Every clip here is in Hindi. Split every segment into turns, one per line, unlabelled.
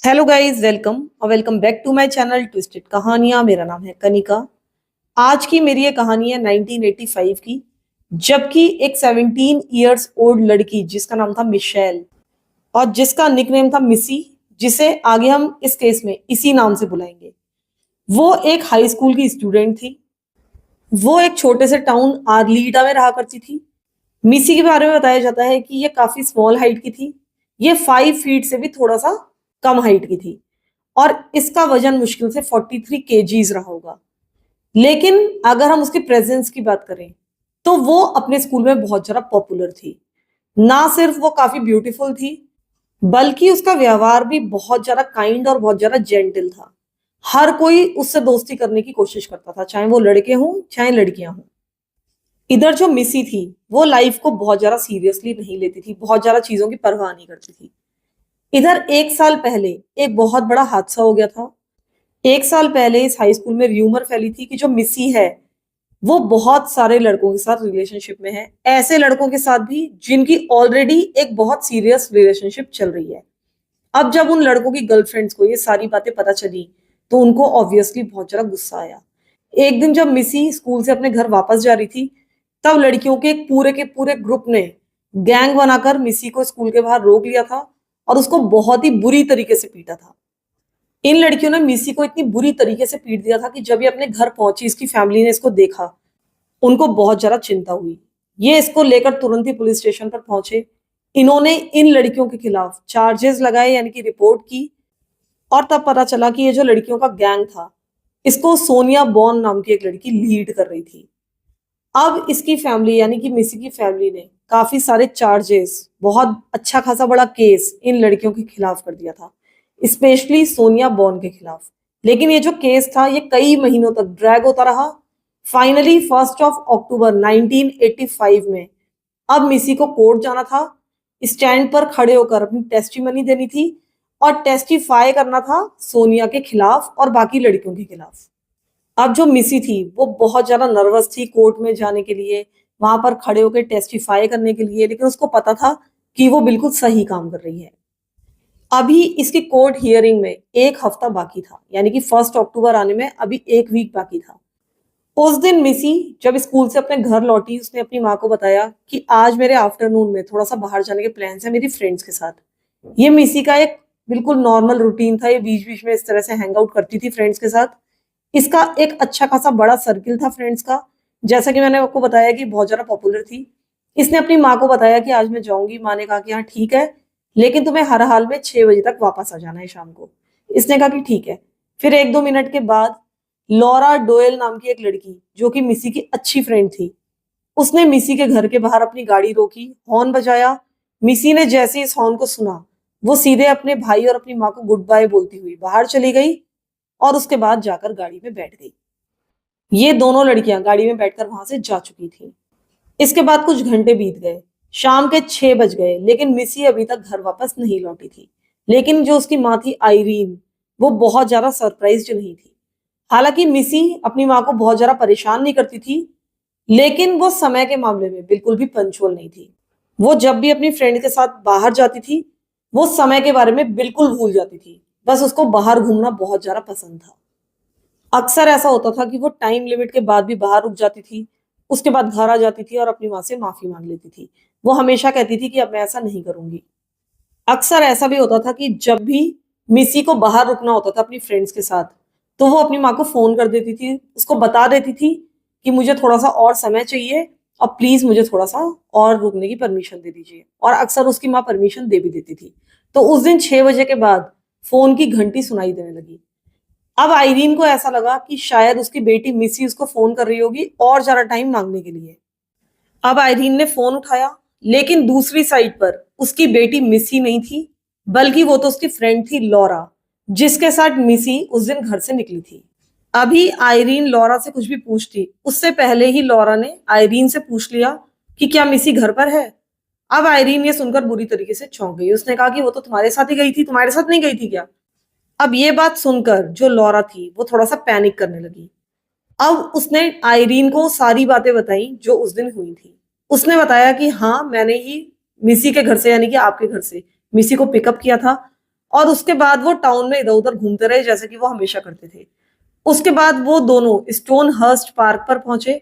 हेलो गाइस, वेलकम और welcome back to my channel twisted कहानियां। मेरा नाम है कनिका। आज की मेरी ये कहानी है 1985 की, जबकि एक 17 इयर्स ओल्ड लड़की जिसका नाम था मिशेल और जिसका निकनेम था मिसी, जिसे आगे हम इस केस में इसी नाम से बुलाएंगे। वो एक हाई स्कूल की स्टूडेंट थी। वो एक छोटे से टाउन आर्लीटा में रहा करती थी। मिसी के बारे में बताया जाता है कि ये काफी स्मॉल हाइट की थी। ये 5 फीट से भी थोड़ा सा कम हाइट की थी और इसका वजन मुश्किल से 43 केजीज रहा होगा। लेकिन अगर हम उसकी प्रेजेंस की बात करें तो वो अपने स्कूल में बहुत ज्यादा पॉपुलर थी। ना सिर्फ वो काफी ब्यूटीफुल थी, बल्कि उसका व्यवहार भी बहुत ज्यादा काइंड और बहुत ज्यादा जेंटल था। हर कोई उससे दोस्ती करने की कोशिश करता था, चाहे वो लड़के हों चाहे लड़कियां हों। इधर जो मिसी थी वो लाइफ को बहुत ज्यादा सीरियसली नहीं लेती थी, बहुत ज्यादा चीजों की परवाह नहीं करती थी। इधर 1 साल पहले एक बहुत बड़ा हादसा हो गया था। 1 साल पहले इस हाई स्कूल में र्यूमर फैली थी कि जो मिसी है वो बहुत सारे लड़कों के साथ रिलेशनशिप में है, ऐसे लड़कों के साथ भी जिनकी ऑलरेडी एक बहुत सीरियस रिलेशनशिप चल रही है। अब जब उन लड़कों की गर्लफ्रेंड्स को ये सारी बातें पता चली तो उनको ऑब्वियसली बहुत ज्यादा गुस्सा आया। एक दिन जब मिसी स्कूल से अपने घर वापस जा रही थी, तब लड़कियों के एक पूरे के पूरे ग्रुप ने गैंग बनाकर मिसी को स्कूल के बाहर रोक लिया था और उसको बहुत ही बुरी तरीके से पीटा था। इन लड़कियों ने मिसी को इतनी बुरी तरीके से पीट दिया था कि जब ये अपने घर पहुंची, इसकी फैमिली ने इसको देखा, उनको बहुत ज्यादा चिंता हुई। ये इसको लेकर तुरंत ही पुलिस स्टेशन पर पहुंचे। इन्होंने इन लड़कियों के खिलाफ चार्जेस लगाए, यानी कि रिपोर्ट की। और तब पता चला कि ये जो लड़कियों का गैंग था, इसको सोनिया बॉन नाम की एक लड़की लीड कर रही थी। अब इसकी फैमिली यानी कि मिसी की फैमिली ने काफी सारे चार्जेस, बहुत अच्छा खासा बड़ा केस इन लड़कियों के खिलाफ कर दिया था, स्पेशली सोनिया बॉन के खिलाफ। लेकिन ये जो केस था ये कई महीनों तक ड्रैग होता रहा। फाइनली 1 अक्टूबर 1985 में अब मिसी को कोर्ट जाना था, स्टैंड पर खड़े होकर अपनी टेस्टिमनी देनी थी और टेस्टिफाई करना था सोनिया के खिलाफ और बाकी लड़कियों के खिलाफ। अब जो मिसी थी वो बहुत ज्यादा नर्वस थी कोर्ट में जाने के लिए, वहां पर खड़े होकर टेस्टिफाई करने के लिए, लेकिन उसको पता था कि वो बिल्कुल सही काम कर रही है। अभी इसकी कोर्ट हियरिंग में 1 हफ्ता बाकी था, यानी कि 1 अक्टूबर आने में अभी 1 वीक बाकी था। उस दिन मिसी जब स्कूल से अपने घर लौटी, उसने अपनी माँ को बताया कि आज मेरे आफ्टरनून में थोड़ा सा बाहर जाने के प्लान्स हैं मेरी फ्रेंड्स के साथ। ये मिसी का एक बिल्कुल नॉर्मल रूटीन था, ये बीच बीच में इस तरह से हैंग आउट करती थी फ्रेंड्स के साथ। इसका एक अच्छा खासा बड़ा सर्किल था फ्रेंड्स का, जैसा कि मैंने आपको बताया कि बहुत ज्यादा पॉपुलर थी। इसने अपनी माँ को बताया कि आज मैं जाऊंगी। माँ ने कहा कि हाँ ठीक है, लेकिन तुम्हें हर हाल में 6 बजे तक वापस आ जाना है शाम को। इसने कहा कि ठीक है। फिर 1-2 मिनट के बाद लॉरा डोयल नाम की एक लड़की, जो कि मिसी की अच्छी फ्रेंड थी, उसने मिसी के घर के बाहर अपनी गाड़ी रोकी, हॉर्न बजाया। मिसी ने जैसे इस हॉर्न को सुना, वो सीधे अपने भाई और अपनी माँ को गुड बाय बोलती हुई बाहर चली गई और उसके बाद जाकर गाड़ी में बैठ गई। ये दोनों लड़कियां गाड़ी में बैठकर वहां से जा चुकी थी। इसके बाद कुछ घंटे बीत गए, शाम के 6 बज गए, लेकिन मिसी अभी तक घर वापस नहीं लौटी थी। लेकिन जो उसकी माँ थी आइरीन, वो बहुत ज्यादा सरप्राइज्ड नहीं थी। हालांकि मिसी अपनी माँ को बहुत ज्यादा परेशान नहीं करती थी, लेकिन वो समय के मामले में बिल्कुल भी पंचुअल नहीं थी। वो जब भी अपनी फ्रेंड के साथ बाहर जाती थी, वो समय के बारे में बिल्कुल भूल जाती थी। बस उसको बाहर घूमना बहुत ज्यादा पसंद था। अक्सर ऐसा होता था कि वो टाइम लिमिट के बाद भी बाहर रुक जाती थी, उसके बाद घर आ जाती थी और अपनी माँ से माफी मांग लेती थी। वो हमेशा कहती थी कि अब मैं ऐसा नहीं करूंगी। अक्सर ऐसा भी होता था कि जब भी मिसी को बाहर रुकना होता था अपनी फ्रेंड्स के साथ, तो वो अपनी माँ को फोन कर देती थी, उसको बता देती थी कि मुझे थोड़ा सा और समय चाहिए और प्लीज मुझे थोड़ा सा और रुकने की परमिशन दे दीजिए। और अक्सर उसकी माँ परमिशन दे भी देती थी। तो उस दिन 6 बजे के बाद फोन की घंटी सुनाई देने लगी। अब आइरीन को ऐसा लगा कि शायद उसकी बेटी मिसी उसको फोन कर रही होगी और ज्यादा टाइम मांगने के लिए। अब आइरीन ने फोन उठाया, लेकिन दूसरी साइड पर उसकी बेटी मिसी नहीं थी, बल्कि वो तो उसकी फ्रेंड थी लॉरा, जिसके साथ मिसी उस दिन घर से निकली थी। अभी आइरीन लॉरा से कुछ भी पूछती, उससे पहले ही लॉरा ने आइरीन से पूछ लिया कि क्या मिसी घर पर है। अब आइरीन ये सुनकर बुरी तरीके से चौंक गई। उसने कहा कि वो तो तुम्हारे साथ ही गई थी, तुम्हारे साथ नहीं गई थी क्या? अब ये बात सुनकर जो लॉरा थी वो थोड़ा सा पैनिक करने लगी। अब उसने आइरीन को सारी बातें बताई जो उस दिन हुई थी। उसने बताया कि हाँ, मैंने ही मिसी के घर से, यानी कि आपके घर से, मिसी को पिकअप किया था। और उसके बाद वो टाउन में इधर उधर घूमते रहे जैसे कि वो हमेशा करते थे। उसके बाद वो दोनों स्टोनहर्स्ट पार्क पर पहुंचे।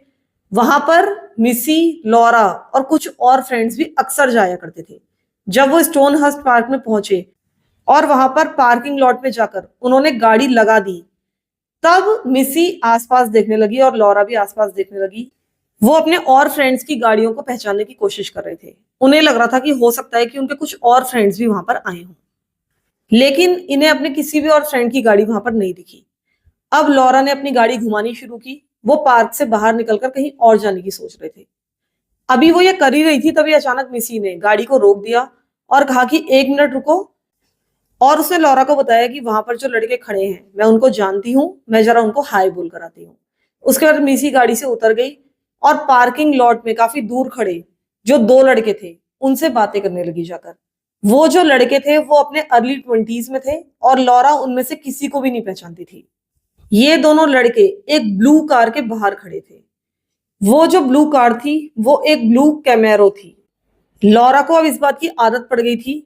वहां पर मिसी, लॉरा और कुछ और फ्रेंड्स भी अक्सर जाया करते थे। जब वो स्टोनहर्स्ट पार्क में पहुंचे और वहां पर पार्किंग लॉट में जाकर उन्होंने गाड़ी लगा दी, तब मिसी आसपास देखने लगी और लॉरा भी आसपास देखने लगी। वो अपने और फ्रेंड्स की गाड़ियों को पहचानने की कोशिश कर रहे थे। उन्हें लग रहा था कि हो सकता है कि उनके कुछ और फ्रेंड्स भी वहां पर आए हों, लेकिन इन्हें अपने किसी भी और फ्रेंड की गाड़ी वहां पर नहीं दिखी। अब लॉरा ने अपनी गाड़ी घुमानी शुरू की। वो पार्क से बाहर निकलकर कहीं और जाने की सोच रहे थे। अभी वो ये कर ही रही थी, तभी अचानक मिसी ने गाड़ी को रोक दिया और कहा कि 1 मिनट रुको। और उसने लॉरा को बताया कि वहां पर जो लड़के खड़े हैं मैं उनको जानती हूँ, मैं जरा उनको हाय बोल कर आती हूँ। उसके बाद मिसी गाड़ी से उतर गई और पार्किंग लॉट में काफी दूर खड़े जो 2 लड़के थे उनसे बातें करने लगी जाकर। वो जो लड़के थे वो अपने अर्ली 20s में थे और लॉरा उनमें से किसी को भी नहीं पहचानती थी। ये दोनों लड़के एक ब्लू कार के बाहर खड़े थे। वो जो ब्लू कार थी वो एक ब्लू कैमेरो थी। लॉरा को अब इस बात की आदत पड़ गई थी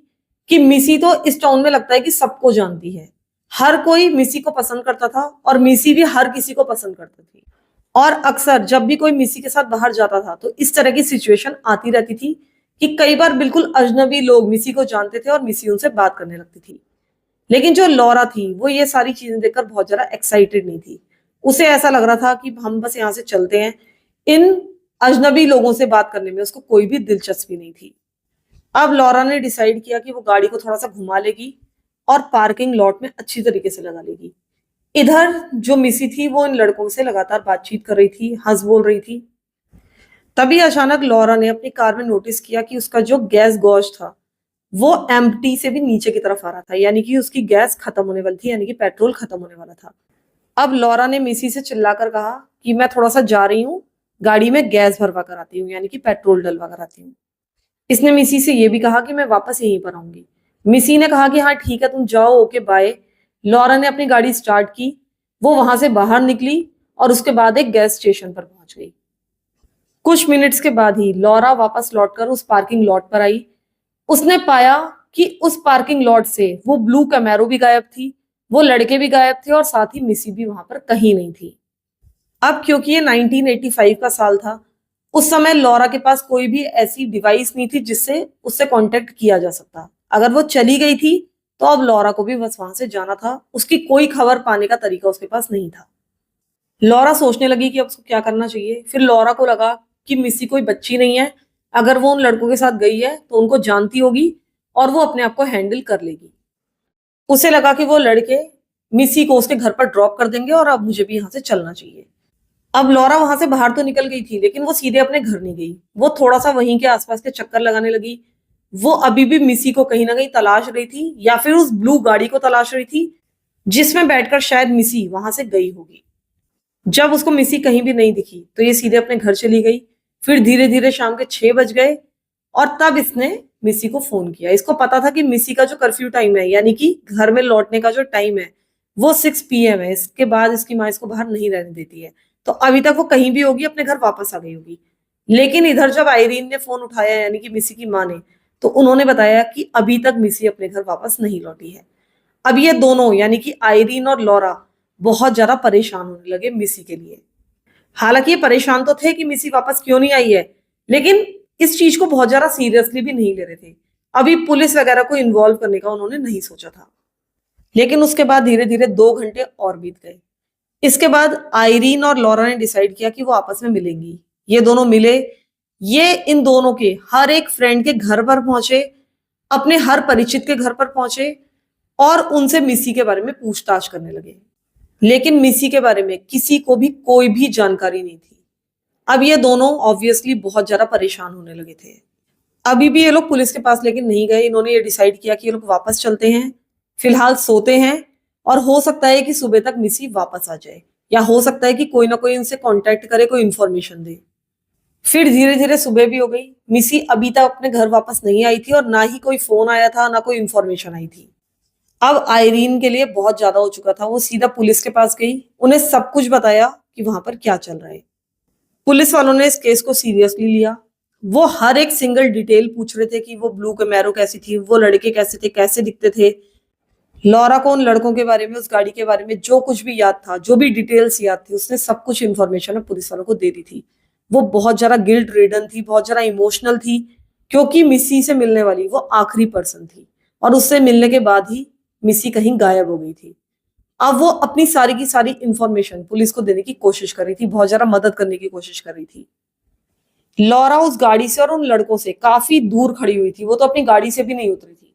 कि मिसी तो इस टाउन में लगता है कि सबको जानती है। हर कोई मिसी को पसंद करता था और मिसी भी हर किसी को पसंद करती थी। और अक्सर जब भी कोई मिसी के साथ बाहर जाता था तो इस तरह की सिचुएशन आती रहती थी कि कई बार बिल्कुल अजनबी लोग मिसी को जानते थे और मिसी उनसे बात करने लगती थी। लेकिन जो लॉरा थी वो ये सारी चीजें देखकर बहुत ज्यादा एक्साइटेड नहीं थी। उसे ऐसा लग रहा था कि हम बस यहाँ से चलते हैं। इन अजनबी लोगों से बात करने में उसको कोई भी दिलचस्पी नहीं थी। अब लॉरा ने डिसाइड किया कि वो गाड़ी को थोड़ा सा घुमा लेगी और पार्किंग लॉट में अच्छी तरीके से लगा लेगी। इधर जो मिसी थी वो इन लड़कों से लगातार बातचीत कर रही थी, हंस बोल रही थी। तभी अचानक लॉरा ने अपनी कार में नोटिस किया कि उसका जो गैस गॉज था वो एम्प्टी से भी नीचे की तरफ आ रहा था, यानी कि उसकी गैस खत्म होने वाली थी, यानी कि पेट्रोल खत्म होने वाला था। अब लॉरा ने मिसी से चिल्लाकर कहा कि मैं थोड़ा सा जा रही हूँ, गाड़ी में गैस भरवा कर आती हूँ, यानी कि पेट्रोल डलवा कर आती हूँ। इसने मिसी से ये भी कहा कि मैं वापस यहीं पर आऊंगी। मिसी ने कहा कि हाँ ठीक है, तुम जाओ, ओके बाय। लॉरा ने अपनी गाड़ी स्टार्ट की। वो वहां से बाहर निकली और उसके बाद एक गैस स्टेशन पर पहुंच गई। कुछ मिनट्स के बाद ही लॉरा वापस लौटकर उस पार्किंग लॉट पर आई। उसने पाया कि उस पार्किंग लॉट से वो ब्लू कैमेरो भी गायब थी, वो लड़के भी गायब थे और साथ ही मिसी भी वहां पर कहीं नहीं थी। अब क्योंकि ये 1985 का साल था, उस समय लॉरा के पास कोई भी ऐसी डिवाइस नहीं थी जिससे उससे कांटेक्ट किया जा सकता। अगर वो चली गई थी तो अब लॉरा को भी बस वहां से जाना था, उसकी कोई खबर पाने का तरीका उसके पास नहीं था। लॉरा सोचने लगी कि अब उसको क्या करना चाहिए। फिर लॉरा को लगा कि मिसी कोई बच्ची नहीं है, अगर वो उन लड़कों के साथ गई है तो उनको जानती होगी और वो अपने आप को हैंडल कर लेगी। उसे लगा कि वो लड़के मिसी को उसके घर पर ड्रॉप कर देंगे और अब मुझे भी यहाँ से चलना चाहिए। अब लॉरा वहां से बाहर तो निकल गई थी, लेकिन वो सीधे अपने घर नहीं गई। वो थोड़ा सा वहीं के आसपास के चक्कर लगाने लगी। वो अभी भी मिसी को कहीं ना कहीं तलाश रही थी, या फिर उस ब्लू गाड़ी को तलाश रही थी जिसमें बैठकर शायद मिसी वहां से गई होगी। जब उसको मिसी कहीं भी नहीं दिखी तो ये सीधे अपने घर चली गई। फिर धीरे धीरे शाम के 6 बज गए और तब इसने मिसी को फोन किया। इसको पता था कि मिसी का जो कर्फ्यू टाइम है, यानी कि घर में लौटने का जो टाइम है, वो 6 PM है। इसके बाद इसकी माँ इसको बाहर नहीं रहने देती है, तो अभी तक वो कहीं भी होगी, अपने घर वापस आ गई होगी। लेकिन इधर जब आयरीन ने फोन उठाया, यानी कि मिसी की माँ ने, तो उन्होंने बताया कि अभी तक मिसी अपने घर वापस नहीं लौटी है। अब ये दोनों यानी कि आयरीन और लॉरा बहुत ज्यादा परेशान होने लगे मिसी के लिए। हालांकि ये परेशान तो थे कि मिसी वापस क्यों नहीं आई है, लेकिन इस चीज को बहुत ज्यादा सीरियसली भी नहीं ले रहे थे। अभी पुलिस वगैरह को इन्वॉल्व करने का उन्होंने नहीं सोचा था। लेकिन उसके बाद धीरे धीरे 2 घंटे और बीत गए। इसके बाद आयरीन और लॉरा ने डिसाइड किया कि वो आपस में मिलेंगी। ये दोनों मिले। ये इन दोनों के हर एक फ्रेंड के घर पर पहुंचे, अपने हर परिचित के घर पर पहुंचे और उनसे मिसी के बारे में पूछताछ करने लगे। लेकिन मिसी के बारे में किसी को भी कोई भी जानकारी नहीं थी। अब ये दोनों ऑब्वियसली बहुत ज्यादा परेशान होने लगे थे। अभी भी ये लोग पुलिस के पास लेकिन नहीं गए। इन्होंने ये डिसाइड किया कि ये लोग वापस चलते हैं, फिलहाल सोते हैं, और हो सकता है कि सुबह तक मिसी वापस आ जाए, या हो सकता है कि कोई ना कोई इनसे कांटेक्ट करे, कोई इन्फॉर्मेशन दे। फिर धीरे धीरे सुबह भी हो गई। मिसी अभी तक अपने घर वापस नहीं आई थी और ना ही कोई फोन आया था, ना कोई इन्फॉर्मेशन आई थी। अब आयरीन के लिए बहुत ज्यादा हो चुका था। वो सीधा पुलिस के पास गई, उन्हें सब कुछ बताया कि वहां पर क्या चल रहा है। पुलिस वालों ने इस केस को सीरियसली लिया। वो हर एक सिंगल डिटेल पूछ रहे थे कि वो ब्लू कैमेरो कैसी थी, वो लड़के कैसे थे, कैसे दिखते थे, लॉरा को उन लड़कों के बारे में, उस गाड़ी के बारे में जो कुछ भी याद था, जो भी डिटेल्स याद थी, उसने सब कुछ इन्फॉर्मेशन पुलिस वालों को दे दी थी। वो बहुत ज्यादा गिल्ट रिडन थी, बहुत ज्यादा इमोशनल थी, क्योंकि मिसी से मिलने वाली वो आखिरी पर्सन थी और उससे मिलने के बाद ही मिसी कहीं गायब हो गई थी। अब वो अपनी सारी की सारी इंफॉर्मेशन पुलिस को देने की कोशिश कर रही थी, बहुत ज्यादा मदद करने की कोशिश कर रही थी। लॉरा उस गाड़ी से और उन लड़कों से काफी दूर खड़ी हुई थी, वो तो अपनी गाड़ी से भी नहीं उतरी थी।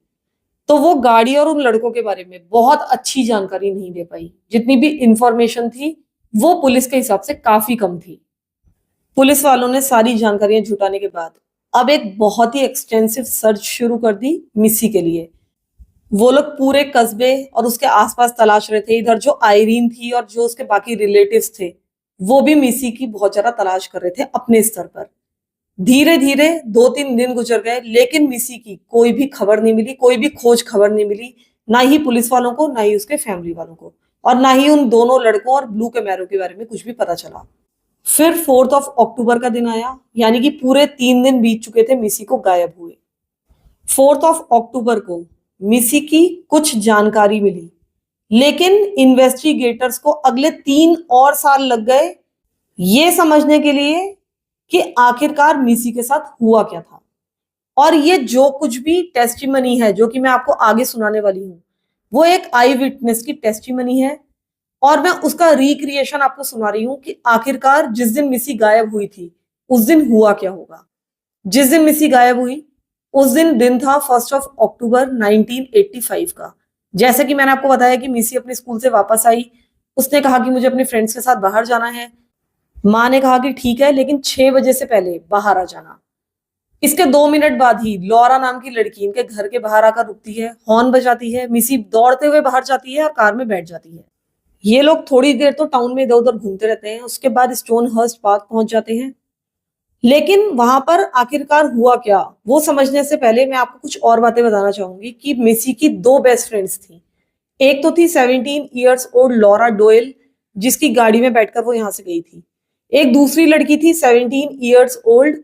तो वो गाड़ी और उन लड़कों के बारे में बहुत अच्छी जानकारी नहीं दे पाई। जितनी भी इंफॉर्मेशन थी वो पुलिस के हिसाब से काफी कम थी। पुलिस वालों ने सारी जानकारियां जुटाने के बाद अब एक बहुत ही एक्सटेंसिव सर्च शुरू कर दी मिसी के लिए। वो लोग पूरे कस्बे और उसके आसपास तलाश रहे थे। इधर जो आयरीन थी और जो उसके बाकी रिलेटिव्स थे, वो भी मिसी की बहुत ज्यादा तलाश कर रहे थे अपने स्तर पर। धीरे धीरे 2-3 दिन गुजर गए, लेकिन मिसी की कोई भी खबर नहीं मिली, कोई भी खोज खबर नहीं मिली, ना ही पुलिस वालों को, ना ही उसके फैमिली वालों को, और ना ही उन दोनों लड़कों और ब्लू कैमेरो के बारे में कुछ भी पता चला। फिर 4 अक्टूबर का दिन आया, यानी कि पूरे 3 दिन बीत चुके थे मिसी को गायब हुए। 4 अक्टूबर को मिसी की कुछ जानकारी मिली, लेकिन इन्वेस्टिगेटर्स को अगले 3 और साल लग गए ये समझने के लिए कि आखिरकार मिसी के साथ हुआ क्या था। और ये जो कुछ भी टेस्टिमनी है, जो कि मैं आपको आगे सुनाने वाली हूँ, वो एक आई विटनेस की टेस्टिमनी है। और मैं उसका रिक्रिएशन आपको सुना रही हूँ कि आखिरकार जिस दिन मिसी गायब हुई थी उस दिन हुआ क्या होगा। जिस दिन मिसी गायब हुई उस दिन था 1 अक्टूबर 1985 का। जैसे कि मैंने आपको बताया कि मिसी अपने स्कूल से वापस आई, उसने कहा कि मुझे अपने फ्रेंड्स के साथ बाहर जाना है। माँ ने कहा कि ठीक है, लेकिन 6 बजे से पहले बाहर आ जाना। इसके 2 मिनट बाद ही लॉरा नाम की लड़की इनके घर के बाहर आकर रुकती है, हॉर्न बजाती है, मिसी दौड़ते हुए बाहर जाती है और कार में बैठ जाती है। ये लोग थोड़ी देर तो टाउन में इधर उधर घूमते रहते हैं, उसके बाद स्टोन हर्स्ट पार्क पहुंच जाते हैं। लेकिन वहां पर आखिरकार हुआ क्या, वो समझने से पहले मैं आपको कुछ और बातें बताना चाहूंगी कि मेसी की 2 बेस्ट फ्रेंड्स थी। एक तो थी 17 ईयर्स ओल्ड लॉरा डोयल, जिसकी गाड़ी में बैठकर वो यहां से गई थी। एक दूसरी लड़की थी 17 ईयर्स ओल्ड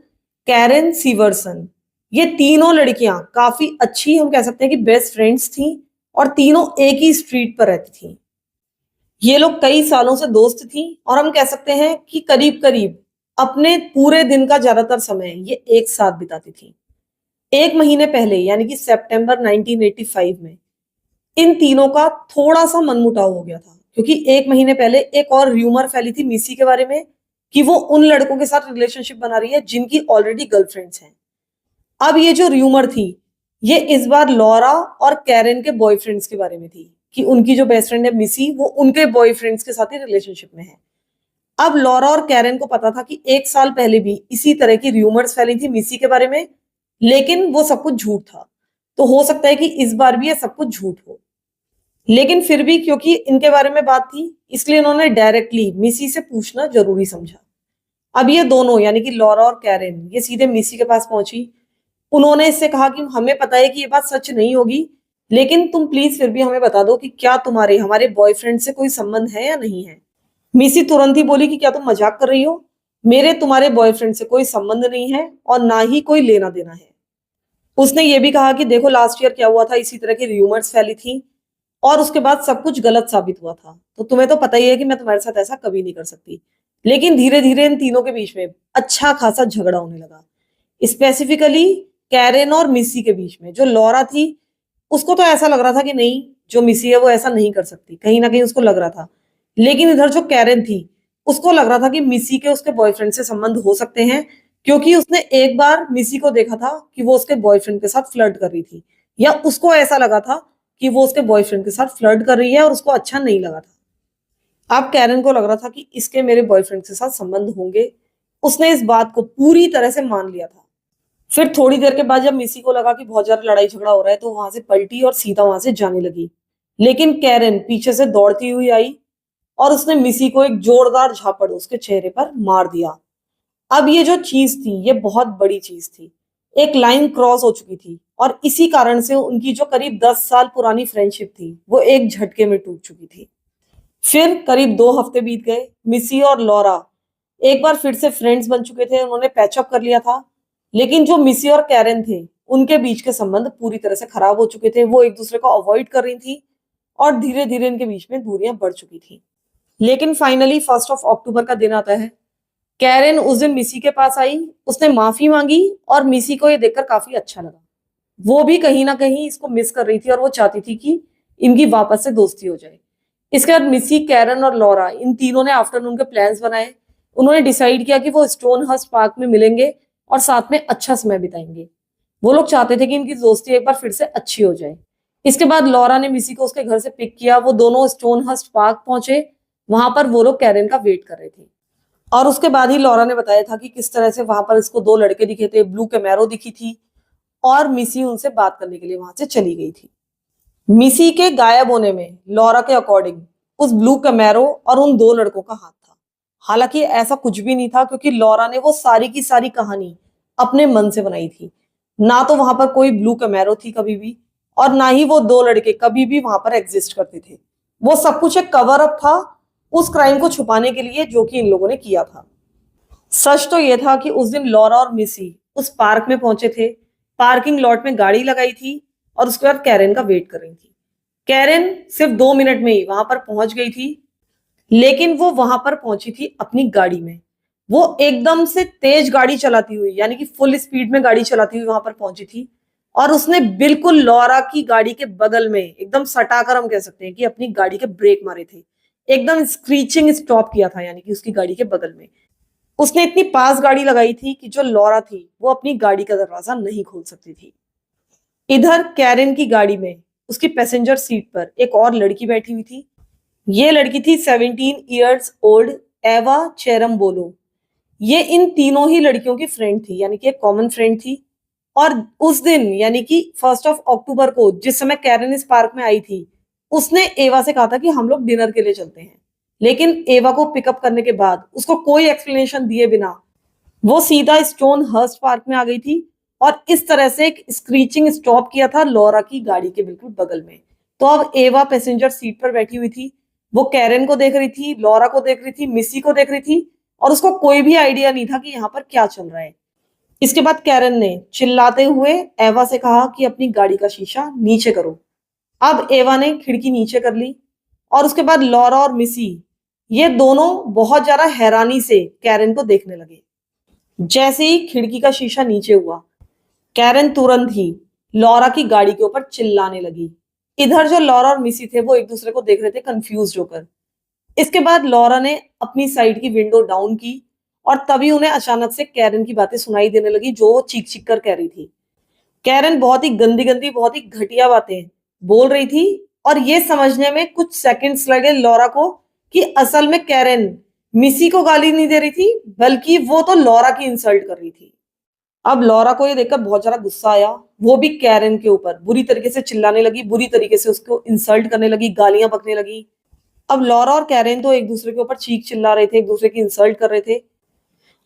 कैरन सीवर्सन। ये तीनों लड़कियां काफी अच्छी, हम कह सकते हैं कि बेस्ट फ्रेंड्स थी, और तीनों एक ही स्ट्रीट पर रहती थी। ये लोग कई सालों से दोस्त थी, और हम कह सकते हैं कि करीब करीब अपने पूरे दिन का ज्यादातर समय ये एक साथ बिताती थी। 1 महीने पहले, यानी कि सितंबर 1985 में, इन तीनों का थोड़ा सा मनमुटाव हो गया था, क्योंकि 1 महीने पहले एक और र्यूमर फैली थी मिसी के बारे में कि वो उन लड़कों के साथ रिलेशनशिप बना रही है जिनकी ऑलरेडी गर्लफ्रेंड्स हैं। अब ये जो र्यूमर थी, ये इस बार लॉरा और कैरन के बॉयफ्रेंड्स के बारे में थी कि उनकी जो बेस्ट फ्रेंड है मिसी, वो उनके बॉयफ्रेंड्स के साथ ही रिलेशनशिप में है। अब लॉरा और कैरन को पता था कि 1 साल पहले भी इसी तरह की र्यूमर्स फैली थी मिसी के बारे में, लेकिन वो सब कुछ झूठ था। तो हो सकता है कि इस बार भी ये सब कुछ झूठ हो। लेकिन फिर भी क्योंकि इनके बारे में बात थी, इसलिए इन्होंने डायरेक्टली मिसी से पूछना जरूरी समझा। अब ये दोनों, यानी कि लॉरा और कैरन, ये सीधे मिसी के पास पहुंची। उन्होंने इससे कहा कि हमें पता है कि ये बात सच नहीं होगी, लेकिन तुम प्लीज फिर भी हमें बता दो कि क्या तुम्हारे हमारे बॉयफ्रेंड से कोई संबंध है या नहीं है। मिसी तुरंत ही बोली कि क्या तुम मजाक कर रही हो, मेरे तुम्हारे बॉयफ्रेंड से कोई संबंध नहीं है और ना ही कोई लेना देना है। उसने ये भी कहा कि देखो लास्ट ईयर क्या हुआ था, इसी तरह की र्यूमर्स फैली थी और उसके बाद सब कुछ गलत साबित हुआ था, तो तुम्हें तो पता ही है कि मैं तुम्हारे साथ ऐसा कभी नहीं कर सकती। लेकिन धीरे धीरे इन तीनों के बीच में अच्छा खासा झगड़ा होने लगा। स्पेसिफिकली कैरेन और मिसी के बीच में। जो लॉरा थी, उसको तो ऐसा लग रहा था कि नहीं, जो मिसी है वो ऐसा नहीं कर सकती, कहीं ना कहीं उसको लग रहा था। लेकिन इधर जो कैरेन थी, उसको लग रहा था कि मिसी के उसके बॉयफ्रेंड से संबंध हो सकते हैं, क्योंकि उसने एक बार मिसी को देखा था कि वो उसके बॉयफ्रेंड के साथ फ्लर्ट कर रही थी, या उसको ऐसा लगा था कि वो उसके बॉयफ्रेंड के साथ फ्लर्ट कर रही है और उसको अच्छा नहीं लगा था। अब कैरन को लग रहा था कि इसके मेरे बॉयफ्रेंड के साथ संबंध होंगे। उसने इस बात को पूरी तरह से मान लिया था। फिर थोड़ी देर के बाद जब मिसी को लगा कि बहुत ज्यादा लड़ाई झगड़ा हो रहा है, तो वहां से पलटी और सीधा वहां से जाने लगी। लेकिन कैरन पीछे से दौड़ती हुई आई और उसने मिसी को एक जोरदार झापड़ उसके चेहरे पर मार दिया। अब ये जो चीज थी, ये बहुत बड़ी चीज थी। एक लाइन क्रॉस हो चुकी थी और इसी कारण से उनकी जो करीब 10 साल पुरानी फ्रेंडशिप थी, वो एक झटके में टूट चुकी थी। फिर करीब 2 हफ्ते बीत गए। मिसी और लॉरा एक बार फिर से फ्रेंड्स बन चुके थे, उन्होंने पैचअप कर लिया था। लेकिन जो मिसी और कैरन थे, उनके बीच के संबंध पूरी तरह से खराब हो चुके थे। वो एक दूसरे को अवॉइड कर रही थी और धीरे धीरे इनके बीच में दूरियां बढ़ चुकी थी। लेकिन फाइनली 1 अक्टूबर का दिन आता है। कैरेन उस दिन मिसी के पास आई, उसने माफी मांगी और मिसी को ये देखकर काफी अच्छा लगा। वो भी कहीं ना कहीं इसको मिस कर रही थी और वो चाहती थी कि इनकी वापस से दोस्ती हो जाए। इसके बाद मिसी, कैरन और लॉरा इन तीनों ने आफ्टरनून के प्लान्स बनाए। उन्होंने डिसाइड किया कि वो स्टोनहर्स्ट पार्क में मिलेंगे और साथ में अच्छा समय बिताएंगे। वो लोग चाहते थे कि इनकी दोस्ती एक बार फिर से अच्छी हो जाए। इसके बाद लॉरा ने मिसी को उसके घर से पिक किया। वो दोनों स्टोनहर्स्ट पार्क पहुंचे। वहां पर वो लोग कैरन का वेट कर रहे थे और उसके बाद ही लॉरा ने बताया था कि किस तरह से वहां पर इसको दो लड़के दिखे थे, ब्लू कैमेरो दिखी थी और मिसी उनसे बात करने के लिए वहां से चली गई थी। मिसी के गायब होने में लॉरा के अकॉर्डिंग उस ब्लू कैमेरो और उन दो लड़कों का हाथ था। हालांकि ऐसा कुछ भी नहीं था, क्योंकि लॉरा ने वो सारी की सारी कहानी अपने मन से बनाई थी। ना तो वहां पर कोई ब्लू कैमेरो थी कभी भी, और ना ही वो दो लड़के कभी भी वहां पर एग्जिस्ट करते थे। वो सब कुछ एक कवर अप था उस क्राइम को छुपाने के लिए जो कि इन लोगों ने किया था। सच तो यह था कि उस दिन लॉरा और मिसी उस पार्क में पहुंचे थे, पार्किंग लॉट में गाड़ी लगाई थी और उसके बाद कैरन का वेट कर रही थी। कैरन सिर्फ 2 मिनट में ही वहां पर पहुंच गई थी, लेकिन वो वहां पर पहुंची थी अपनी गाड़ी में। वो एकदम से तेज गाड़ी चलाती हुई, यानी कि फुल स्पीड में गाड़ी चलाती हुई वहां पर पहुंची थी और उसने बिल्कुल लॉरा की गाड़ी के बगल में एकदम सटाकर, हम कह सकते हैं कि अपनी गाड़ी के ब्रेक मारे थे। एकदम स्क्रीचिंग स्टॉप किया था, यानी कि उसकी गाड़ी के बगल में। उसने इतनी पास गाड़ी लगाई थी कि जो लॉरा थी वो अपनी गाड़ी का दरवाजा नहीं खोल सकती थी। इधर कैरन की गाड़ी में उसकी पैसेंजर सीट पर एक और लड़की बैठी हुई थी। ये लड़की थी 17 ईयर्स ओल्ड एवा चेरमबोलो। ये इन तीनों ही लड़कियों की फ्रेंड थी, यानी कि एक कॉमन फ्रेंड थी। और उस दिन यानी कि 1 अक्टूबर को जिस समय कैरन इस पार्क में आई थी, उसने एवा से कहा था कि हम लोग डिनर के लिए चलते हैं। लेकिन एवा को पिकअप करने के बाद उसको कोई एक्सप्लेनेशन दिए बिना वो सीधा स्टोन हर्स्ट पार्क में आ गई थी और इस तरह से एक स्क्रीचिंग स्टॉप किया था लॉरा की गाड़ी के बिल्कुल बगल में। तो अब एवा पैसेंजर सीट पर बैठी हुई थी। वो कैरन को देख रही थी, लॉरा को देख रही थी, मिसी को देख रही थी और उसको कोई भी आइडिया नहीं था कि यहाँ पर क्या चल रहा है। इसके बाद कैरन ने चिल्लाते हुए एवा से कहा कि अपनी गाड़ी का शीशा नीचे करो। अब एवा ने खिड़की नीचे कर ली और उसके बाद लॉरा और मिसी ये दोनों बहुत ज्यादा हैरानी से कैरन को देखने लगे। जैसे ही खिड़की का शीशा नीचे हुआ, कैरन तुरंत ही लॉरा की गाड़ी के ऊपर चिल्लाने लगी। इधर जो लॉरा और मिसी थे वो एक दूसरे को देख रहे थे कंफ्यूज होकर। इसके बाद लॉरा ने अपनी साइड की विंडो डाउन की और तभी उन्हें अचानक से कैरन की बातें सुनाई देने लगी जो वो चीख चीख कर कह रही थी। कैरन बहुत ही गंदी गंदी, बहुत ही घटिया बातें बोल रही थी और ये समझने में कुछ सेकंड्स लगे लॉरा को कि असल में कैरन मिसी को गाली नहीं दे रही थी, बल्कि वो तो लॉरा की इंसल्ट कर रही थी। अब लॉरा को ये देखकर बहुत ज्यादा गुस्सा आया। वो भी कैरन के ऊपर बुरी तरीके से चिल्लाने लगी, बुरी तरीके से उसको इंसल्ट करने लगी, गालियां बकने लगी। अब लॉरा और कैरन तो एक दूसरे के ऊपर चीख चिल्ला रहे थे, एक दूसरे की इंसल्ट कर रहे थे।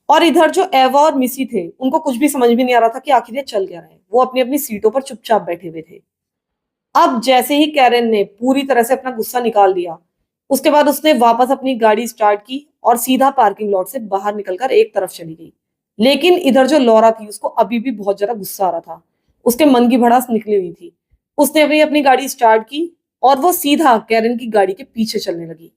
और इधर जो एवा और मिसी थे उनको कुछ भी समझ में नहीं आ रहा था कि आखिर ये चल क्या रहा है। वो अपनी अपनी सीटों पर चुपचाप बैठे हुए थे। अब जैसे ही कैरन ने पूरी तरह से अपना गुस्सा निकाल दिया, उसके बाद उसने वापस अपनी गाड़ी स्टार्ट की और सीधा पार्किंग लॉट से बाहर निकलकर एक तरफ चली गई। लेकिन इधर जो लॉरा थी उसको अभी भी बहुत ज्यादा गुस्सा आ रहा था। उसके मन की भड़ास निकली हुई थी। उसने अभी अपनी गाड़ी स्टार्ट की और वो सीधा कैरन की गाड़ी के पीछे चलने लगी।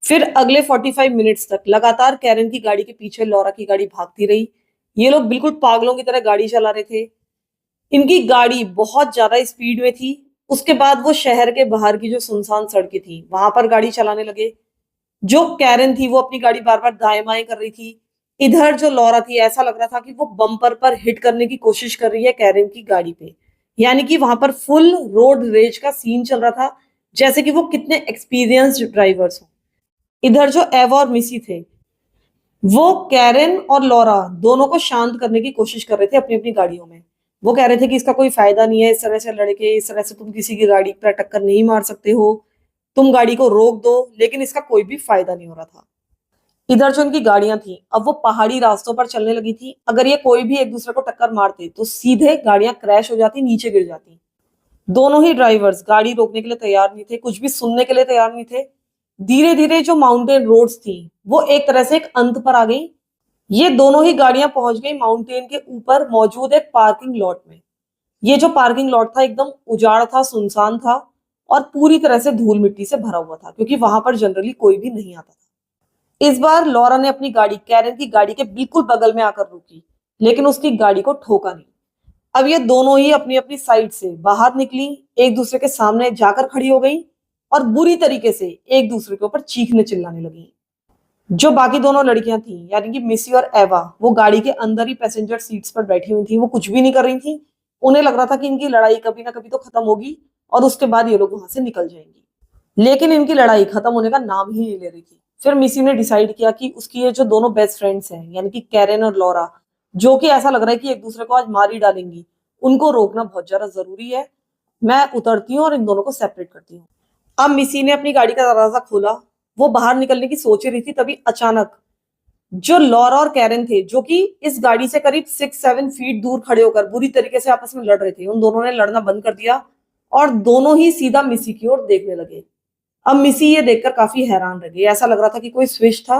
फिर अगले 45 मिनट्स तक लगातार कैरन की गाड़ी के पीछे लॉरा की गाड़ी भागती रही। ये लोग बिल्कुल पागलों की तरह गाड़ी चला रहे थे। इनकी गाड़ी बहुत ज्यादा स्पीड में थी। उसके बाद वो शहर के बाहर की जो सुनसान सड़कें थी वहां पर गाड़ी चलाने लगे। जो कैरन थी वो अपनी गाड़ी बार बार दाएं बाएं कर रही थी। इधर जो लॉरा थी ऐसा लग रहा था कि वो बम्पर पर हिट करने की कोशिश कर रही है कैरन की गाड़ी पे। यानी कि वहां पर फुल रोड रेज का सीन चल रहा था, जैसे कि वो कितने एक्सपीरियंस्ड ड्राइवर्स हो। इधर जो एवा और मिसी थे वो कैरन और लॉरा दोनों को शांत करने की कोशिश कर रहे थे अपनी अपनी गाड़ियों में। वो कह रहे थे कि इसका कोई फायदा नहीं है, इस तरह से लड़के, इस तरह से तुम किसी की गाड़ी पर टक्कर नहीं मार सकते हो, तुम गाड़ी को रोक दो। लेकिन इसका कोई भी फायदा नहीं हो रहा था। इधर जो इनकी गाड़ियां थी अब वो पहाड़ी रास्तों पर चलने लगी थी। अगर ये कोई भी एक दूसरे को टक्कर मारते तो सीधे गाड़ियां क्रैश हो जाती, नीचे गिर जाती। दोनों ही ड्राइवर्स गाड़ी रोकने के लिए तैयार नहीं थे, कुछ भी सुनने के लिए तैयार नहीं थे। धीरे धीरे जो माउंटेन रोड्स थी वो एक तरह से एक अंत पर आ गई। ये दोनों ही गाड़ियां पहुंच गई माउंटेन के ऊपर मौजूद एक पार्किंग लॉट में। ये जो पार्किंग लॉट था एकदम उजाड़ था, सुनसान था और पूरी तरह से धूल मिट्टी से भरा हुआ था, क्योंकि वहां पर जनरली कोई भी नहीं आता था। इस बार लॉरा ने अपनी गाड़ी कैरन की गाड़ी के बिल्कुल बगल में आकर रुकी, लेकिन उसकी गाड़ी को ठोका नहीं। अब ये दोनों ही अपनी अपनी साइड से बाहर निकली, एक दूसरे के सामने जाकर खड़ी हो गई और बुरी तरीके से एक दूसरे के ऊपर चीखने चिल्लाने लगी। जो बाकी दोनों लड़कियां थी, यानी कि मिसी और एवा, वो गाड़ी के अंदर ही पैसेंजर सीट्स पर बैठी हुई थी। वो कुछ भी नहीं कर रही थी। उन्हें लग रहा था कि इनकी लड़ाई कभी ना कभी तो खत्म होगी और उसके बाद ये लोग वहां से निकल जाएंगी, लेकिन इनकी लड़ाई खत्म होने का नाम ही नहीं ले रही थी। फिर मिसी ने डिसाइड किया कि उसकी ये जो दोनों बेस्ट फ्रेंड्स हैं, यानी कि कैरन और लॉरा, जो कि ऐसा लग रहा है कि एक दूसरे को आज मार ही डालेंगी, उनको रोकना बहुत ज्यादा जरूरी है। मैं उतरती हूँ और इन दोनों को सेपरेट करती हूँ। अब मिसी ने अपनी गाड़ी का दरवाजा खोला, वो बाहर निकलने की सोच ही रही थी, तभी अचानक जो लॉरा और कैरन थे, जो कि इस गाड़ी से करीब 6-7 फीट दूर खड़े होकर बुरी तरीके से आपस में लड़ रहे थे, उन दोनों ने लड़ना बंद कर दिया और दोनों ही सीधा मिसी की ओर देखने लगे। अब मिसी ये देखकर काफी हैरान रह गई। ऐसा लग रहा था कि कोई स्विच था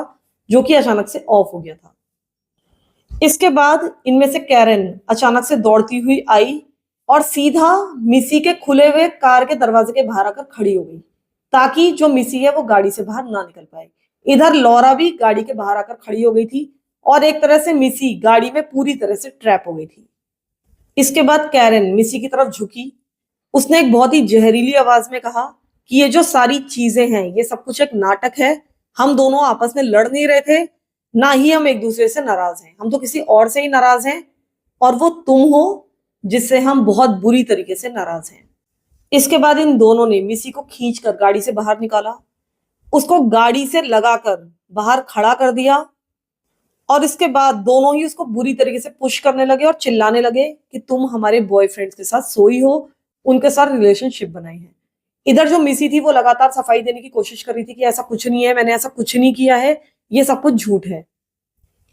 जो कि अचानक से ऑफ हो गया था। इसके बाद इनमें से कैरन अचानक से दौड़ती हुई आई और सीधा मिसी के खुले हुए कार के दरवाजे के बाहर आकर खड़ी हो गई, ताकि जो मिसी है वो गाड़ी से बाहर ना निकल पाए। इधर लॉरा भी गाड़ी के बाहर आकर खड़ी हो गई थी और एक तरह से मिसी गाड़ी में पूरी तरह से ट्रैप हो गई थी। इसके बाद कैरन मिसी की तरफ झुकी। उसने एक बहुत ही जहरीली आवाज में कहा कि ये जो सारी चीजें हैं, ये सब कुछ एक नाटक है। हम दोनों आपस में लड़ नहीं रहे थे, ना ही हम एक दूसरे से नाराज हैं। हम तो किसी और से ही नाराज हैं और वो तुम हो जिससे हम बहुत बुरी तरीके से नाराज हैं। इसके बाद इन दोनों ने मिसी को खींचकर गाड़ी से बाहर निकाला, उसको गाड़ी से लगाकर बाहर खड़ा कर दिया और इसके बाद दोनों ही उसको बुरी तरीके से पुश करने लगे और चिल्लाने लगे कि तुम हमारे बॉयफ्रेंड्स के साथ सोई हो, उनके साथ रिलेशनशिप बनाई है। इधर जो मिसी थी वो लगातार सफाई देने की कोशिश कर रही थी कि ऐसा कुछ नहीं है, मैंने ऐसा कुछ नहीं किया है, ये सब कुछ झूठ है।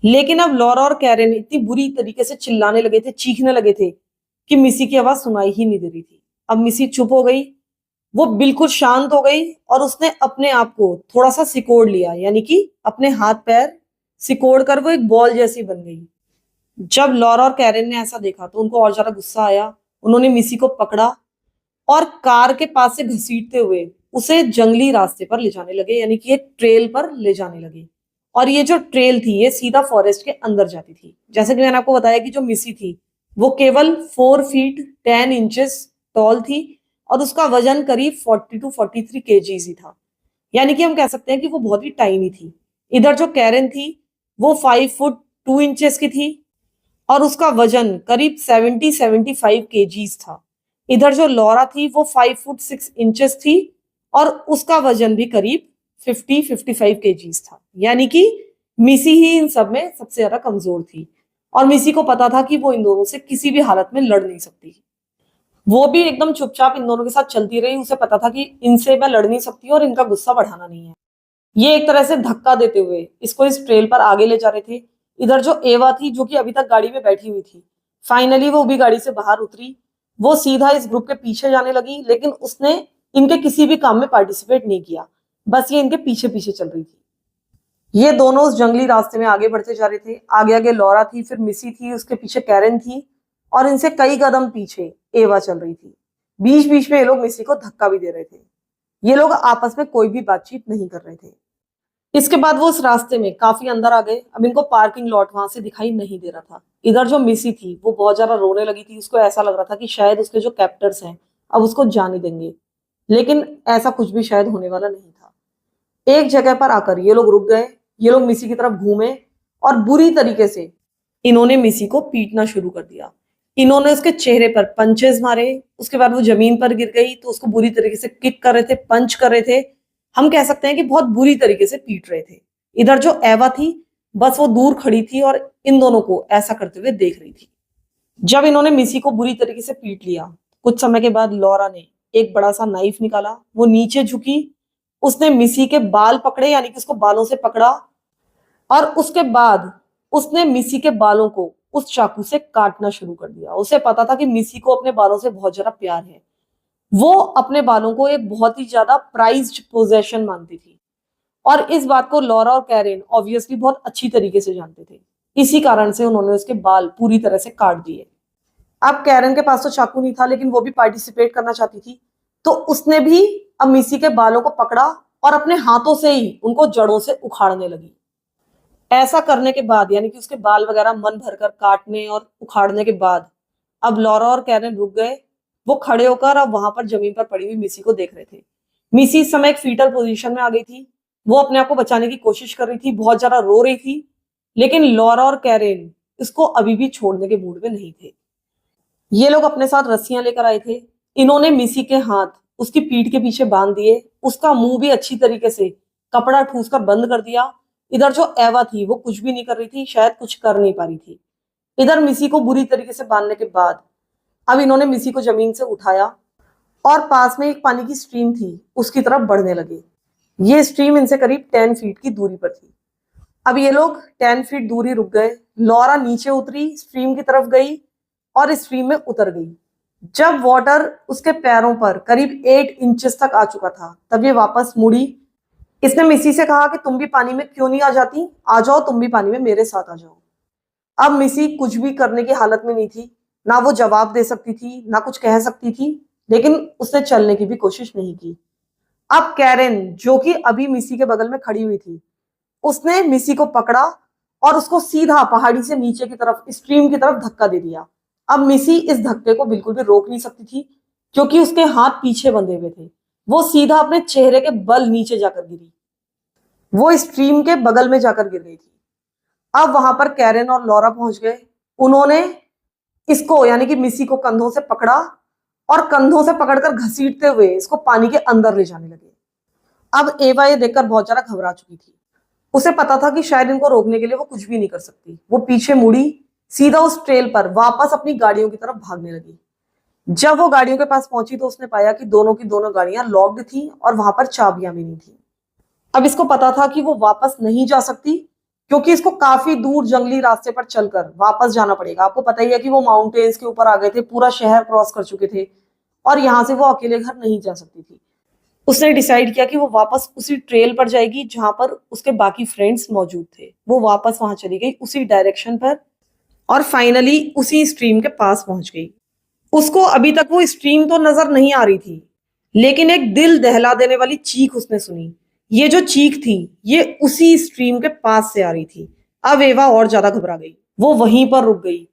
लेकिन अब लॉरा और कैरन इतनी बुरी तरीके से चिल्लाने लगे थे, चीखने लगे थे कि मिसी की आवाज सुनाई ही नहीं दे रही थी। अब मिसी चुप हो गई, वो बिल्कुल शांत हो गई और उसने अपने आप को थोड़ा सा सिकोड़ लिया, यानी कि अपने हाथ पैर सिकोड़ कर वो एक बॉल जैसी बन गई। जब लॉरा और कैरन ने ऐसा देखा तो उनको और ज्यादा गुस्सा आया। उन्होंने मिसी को पकड़ा और कार के पास से घसीटते हुए उसे जंगली रास्ते पर ले जाने लगे, यानी कि एक ट्रेल पर ले जाने लगे। और ये जो ट्रेल थी ये सीधा फॉरेस्ट के अंदर जाती थी। जैसे कि मैंने आपको बताया कि जो मिसी थी वो केवल 4 फीट 10 इंचेस टॉल थी और उसका वजन करीब 40 to 43 kg ही था, यानी कि हम कह सकते हैं कि वो बहुत ही टाइनी थी। इधर जो कैरन थी वो 5 फुट 2 इंचेस की थी और उसका वजन करीब 70-75 kg था। इधर जो लॉरा थी वो 5 फुट 6 इंचेस थी और उसका वजन भी करीब 50-55 kg था, यानी कि मिसी ही इन सब में सबसे ज्यादा कमजोर थी और मिसी को पता था कि वो इन दोनों से किसी भी हालत में लड़ नहीं सकती। वो भी एकदम चुपचाप इन दोनों के साथ चलती रही। उसे पता था कि इनसे मैं लड़ नहीं सकती और इनका गुस्सा बढ़ाना नहीं है। ये एक तरह से धक्का देते हुए इसको इस ट्रेल पर आगे ले जा रहे थे। इधर जो एवा थी, जो कि अभी तक गाड़ी में बैठी हुई थी, फाइनली वो भी गाड़ी से बाहर उतरी। वो सीधा इस ग्रुप के पीछे जाने लगी, लेकिन उसने इनके किसी भी काम में पार्टिसिपेट नहीं किया, बस ये इनके पीछे पीछे चल रही थी। ये दोनों उस जंगली रास्ते में आगे बढ़ते जा रहे थे। आगे आगे लॉरा थी, फिर मिसी थी, उसके पीछे कैरन थी और इनसे कई कदम पीछे एवा चल रही थी। बीच बीच में ये लोग मिसी को धक्का भी दे रहे थे। ये लोग आपस में कोई भी बातचीत नहीं कर रहे थे। इसके बाद वो उस रास्ते में काफी अंदर आ गए। अब इनको पार्किंग लॉट वहां से दिखाई नहीं दे रहा था। इधर जो मिसी थी वो बहुत ज्यादा रोने लगी थी। उसको ऐसा लग रहा था कि शायद उसके जो कैप्टर्स हैं अब उसको जाने देंगे, लेकिन ऐसा कुछ भी शायद होने वाला नहीं था। एक जगह पर आकर ये लोग रुक गए। ये लोग मिसी की तरफ घूमे और बुरी तरीके से इन्होंने मिसी को पीटना शुरू कर दिया। इन्होंने उसके चेहरे पर पंचेस मारे। उसके बाद वो जमीन पर गिर गई तो उसको बुरी तरीके से किक कर रहे थे, पंच कर रहे थे। हम कह सकते हैं कि बहुत बुरी तरीके से पीट रहे थे। इधर जो एवा थी बस वो दूर खड़ी थी और इन दोनों को ऐसा करते हुए देख रही थी। जब इन्होंने मिसी को बुरी तरीके से पीट लिया, कुछ समय के बाद लॉरा ने एक बड़ा सा नाइफ निकाला। वो नीचे झुकी, उसने मिसी के बाल पकड़े, यानी कि उसको बालों से पकड़ा और उसके बाद उसने मिसी के बालों को उस चाकू से काटना शुरू कर दिया। उसे पता था कि मिसी को अपने बालों से बहुत ज्यादा प्यार है। वो अपने बालों को एक बहुत ही ज्यादा प्राइज्ड पोजेशन मानती थी और इस बात को लॉरा और कैरन ऑब्वियसली बहुत अच्छी तरीके से जानते थे। इसी कारण से उन्होंने उसके बाल पूरी तरह से काट दिए। अब कैरन के पास तो चाकू नहीं था, लेकिन वो भी पार्टिसिपेट करना चाहती थी। तो उसने भी अब मिसी के बालों को पकड़ा और अपने हाथों से ही उनको जड़ों से उखाड़ने लगी। ऐसा करने के बाद, यानी कि उसके बाल वगैरह मन भरकर काटने और उखाड़ने के बाद, अब लॉरा और कैरन रुक गए। वो खड़े होकर अब वहां पर जमीन पर पड़ी हुई मिसी को देख रहे थे। मिसी इस समय एक फीटल पोजीशन में आ गई थी। वो अपने आप को बचाने की कोशिश कर रही थी, बहुत ज्यादा रो रही थी, लेकिन लॉरा और कैरन इसको अभी भी छोड़ने के मूड में नहीं थे। ये लोग अपने साथ रस्सियां लेकर आए थे। इन्होंने मिसी के हाथ उसकी पीठ के पीछे बांध दिए, उसका मुंह भी अच्छी तरीके से कपड़ा ठूस कर बंद कर दिया। इधर जो एवा थी वो कुछ भी नहीं कर रही थी, शायद कुछ कर नहीं पा रही थी। इधर मिसी को बुरी तरीके से बांधने के बाद अब इन्होंने मिसी को जमीन से उठाया और पास में एक पानी की स्ट्रीम थी उसकी तरफ बढ़ने लगे। ये स्ट्रीम इनसे करीब 10 फीट की दूरी पर थी। अब ये लोग 10 फीट दूरी रुक गए। लॉरा नीचे उतरी, स्ट्रीम की तरफ गई और स्ट्रीम में उतर गई। जब वाटर उसके पैरों पर करीब 8 इंचेस तक आ चुका था, तब ये वापस मुड़ी। इसने मिसी से कहा कि तुम भी पानी में क्यों नहीं आ जाती, आ जाओ तुम भी पानी में मेरे साथ आ जाओ। अब मिसी कुछ भी करने की हालत में नहीं थी, ना वो जवाब दे सकती थी ना कुछ कह सकती थी, लेकिन उसने चलने की भी कोशिश नहीं की। अब कैरन, जो कि अभी मिसी के बगल में खड़ी हुई थी, उसने मिसी को पकड़ा और उसको सीधा पहाड़ी से नीचे की तरफ, स्ट्रीम की तरफ धक्का दे दिया। अब मिसी इस धक्के को बिल्कुल भी रोक नहीं सकती थी, क्योंकि उसके हाथ पीछे बंधे हुए थे। वो सीधा अपने चेहरे के बल नीचे जाकर गिरी। वो स्ट्रीम के बगल में जाकर गिर गई थी। अब वहां पर कैरन और लॉरा पहुंच गए। उन्होंने इसको, यानी कि मिसी को कंधों से पकड़ा और कंधों से पकड़कर घसीटते हुए इसको पानी के अंदर ले जाने लगे। अब एवा ये देखकर बहुत ज्यादा घबरा चुकी थी। उसे पता था कि शायद इनको रोकने के लिए वो कुछ भी नहीं कर सकती। वो पीछे मुड़ी, सीधा उस ट्रेल पर वापस अपनी गाड़ियों की तरफ भागने लगी। जब वो गाड़ियों के पास पहुंची तो उसने पाया कि दोनों की दोनों गाड़ियां लॉक्ड थी और वहां पर चाबियां भी नहीं थी। अब इसको पता था कि वो वापस नहीं जा सकती, क्योंकि इसको काफी दूर जंगली रास्ते पर चलकर वापस जाना पड़ेगा। आपको पता ही है कि वो माउंटेन्स के ऊपर आ गए थे, पूरा शहर क्रॉस कर चुके थे और यहाँ से वो अकेले घर नहीं जा सकती थी। उसने डिसाइड किया कि वो वापस उसी ट्रेल पर जाएगी जहां पर उसके बाकी फ्रेंड्स मौजूद थे। वो वापस वहां चली गई उसी डायरेक्शन पर और फाइनली उसी स्ट्रीम के पास पहुंच गई। उसको अभी तक वो स्ट्रीम तो नजर नहीं आ रही थी, लेकिन एक दिल दहला देने वाली चीख उसने सुनी। ये जो चीख थी ये उसी स्ट्रीम के पास से आ रही थी। अब एवा और ज्यादा घबरा गई। वो वहीं पर रुक गई।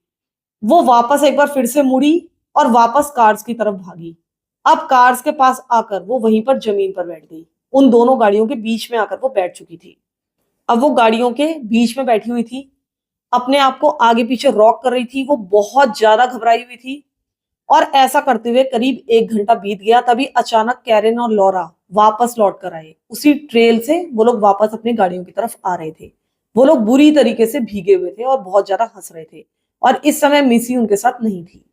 वो वापस एक बार फिर से मुड़ी और वापस कार्स की तरफ भागी। अब कार्स के पास आकर वो वहीं पर जमीन पर बैठ गई। उन दोनों गाड़ियों के बीच में आकर वो बैठ चुकी थी। अब वो गाड़ियों के बीच में बैठी हुई थी, अपने आप को आगे पीछे रॉक कर रही थी। वो बहुत ज्यादा घबराई हुई थी और ऐसा करते हुए करीब 1 घंटा बीत गया। तभी अचानक कैरन और लॉरा वापस लौट कर आए। उसी ट्रेल से वो लोग वापस अपनी गाड़ियों की तरफ आ रहे थे। वो लोग बुरी तरीके से भीगे हुए थे और बहुत ज्यादा हंस रहे थे और इस समय मिसी उनके साथ नहीं थी।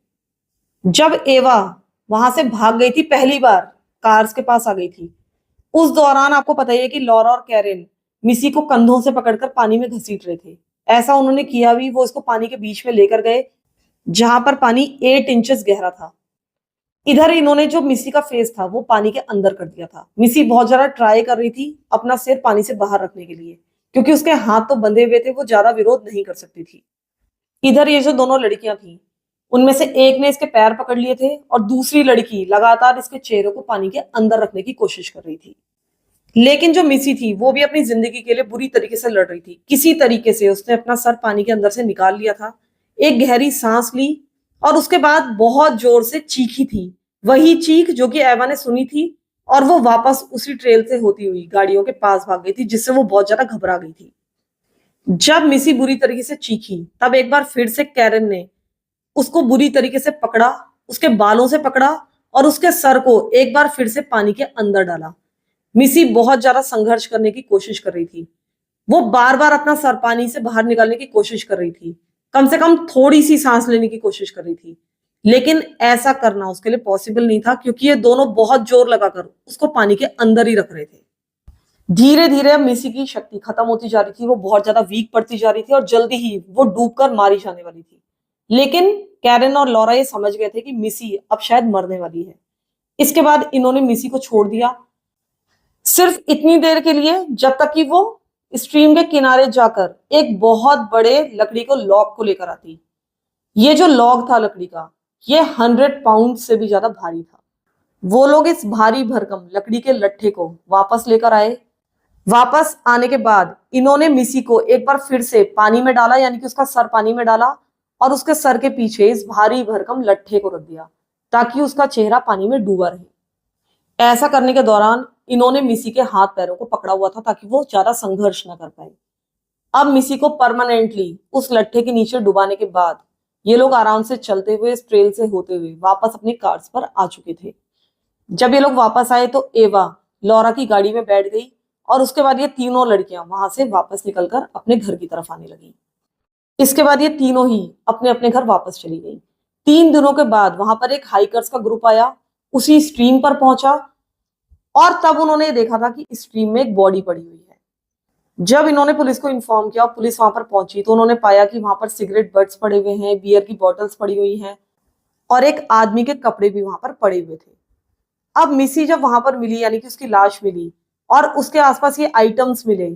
जब एवा वहां से भाग गई थी, पहली बार कार्स के पास आ गई थी, उस दौरान आपको पता ही है कि लॉरा और कैरन मिसी को कंधों से पकड़कर पानी में घसीट रहे थे। ऐसा उन्होंने किया भी, वो इसको पानी के बीच में लेकर गए जहां पर पानी 8 इंचेस गहरा था। इधर इन्होंने जो मिसी का फेस था वो पानी के अंदर कर दिया था। मिसी बहुत ज्यादा ट्राई कर रही थी अपना सिर पानी से बाहर रखने के लिए, क्योंकि उसके हाथ तो बंधे हुए थे, वो ज्यादा विरोध नहीं कर सकती थी। इधर ये जो दोनों लड़कियां थी, उनमें से एक ने इसके पैर पकड़ लिए थे और दूसरी लड़की लगातार इसके चेहरे को पानी के अंदर रखने की कोशिश कर रही थी। लेकिन जो मिसी थी वो भी अपनी जिंदगी के लिए बुरी तरीके से लड़ रही थी। किसी तरीके से उसने अपना सर पानी के अंदर से निकाल लिया था, एक गहरी सांस ली और उसके बाद बहुत जोर से चीखी थी। वही चीख जो कि एवा ने सुनी थी, और वो वापस उसी ट्रेल से होती हुई गाड़ियों के पास भाग गई थी, जिससे वो बहुत ज्यादा घबरा गई थी। जब मिसी बुरी तरीके से चीखी, तब एक बार फिर से कैरन ने उसको बुरी तरीके से पकड़ा, उसके बालों से पकड़ा और उसके सर को एक बार फिर से पानी के अंदर डाला। मिसी बहुत ज्यादा संघर्ष करने की कोशिश कर रही थी। वो बार बार अपना सर पानी से बाहर निकालने की कोशिश कर रही थी, कम से कम थोड़ी सी सांस लेने की कोशिश कर रही थी, लेकिन ऐसा करना उसके लिए पॉसिबल नहीं था, क्योंकि ये दोनों बहुत जोर लगाकर उसको पानी के अंदर ही रख रहे थे। धीरे धीरे अब मिसी की शक्ति खत्म होती जा रही थी। वो बहुत ज्यादा वीक पड़ती जा रही थी और जल्दी ही वो डूबकर मारी जाने वाली थी। लेकिन कैरन और लॉरा ये समझ गए थे कि मिसी अब शायद मरने वाली है। इसके बाद इन्होंने मिसी को छोड़ दिया, सिर्फ इतनी देर के लिए, जब तक कि वो स्ट्रीम के किनारे जाकर एक बहुत बड़े लकड़ी को लॉग को लेकर आती। ये जो लॉग था लकड़ी का, ये 100 पाउंड से भी ज्यादा भारी था। वो लोग इस भारी भरकम लकड़ी के लट्ठे को वापस लेकर आए। वापस आने के बाद इन्होंने मिसी को एक बार फिर से पानी में डाला, यानी कि उसका सर पानी में डाला और उसके सर के पीछे इस भारी भरकम लट्ठे को रख दिया ताकि उसका चेहरा पानी में डूबा रहे। ऐसा करने के दौरान इन्होंने मिसी के हाथ पैरों को पकड़ा हुआ था ताकि वो ज्यादा संघर्ष न कर पाए। अब मिसी को परमानेंटली उस लट्ठे के नीचे डुबाने के बाद ये लोग आराम से चलते हुए इस ट्रेल से होते हुए वापस अपनी कार्स पर आ चुके थे। जब ये लोग वापस आए तो एवा लॉरा की गाड़ी में बैठ गई और उसके बाद ये तीनों लड़कियां वहां से वापस निकलकर अपने घर की तरफ आने लगी। इसके बाद ये तीनों ही अपने अपने घर वापस चली गई। 3 दिनों के बाद वहां पर एक हाइकर्स का ग्रुप आया, उसी स्ट्रीम पर पहुंचा और तब उन्होंने देखा था कि स्ट्रीम में एक बॉडी पड़ी हुई है। जब इन्होंने पुलिस को इन्फॉर्म किया, पुलिस वहां पर पहुंची तो उन्होंने पाया कि वहां पर सिगरेट बट्स पड़े हुए हैं, बियर की बॉटल्स पड़ी हुई हैं और एक आदमी के कपड़े भी वहां पर पड़े हुए थे। अब मिसी जब वहां पर मिली, यानी कि उसकी लाश मिली और उसके आसपास ये आइटम्स मिले,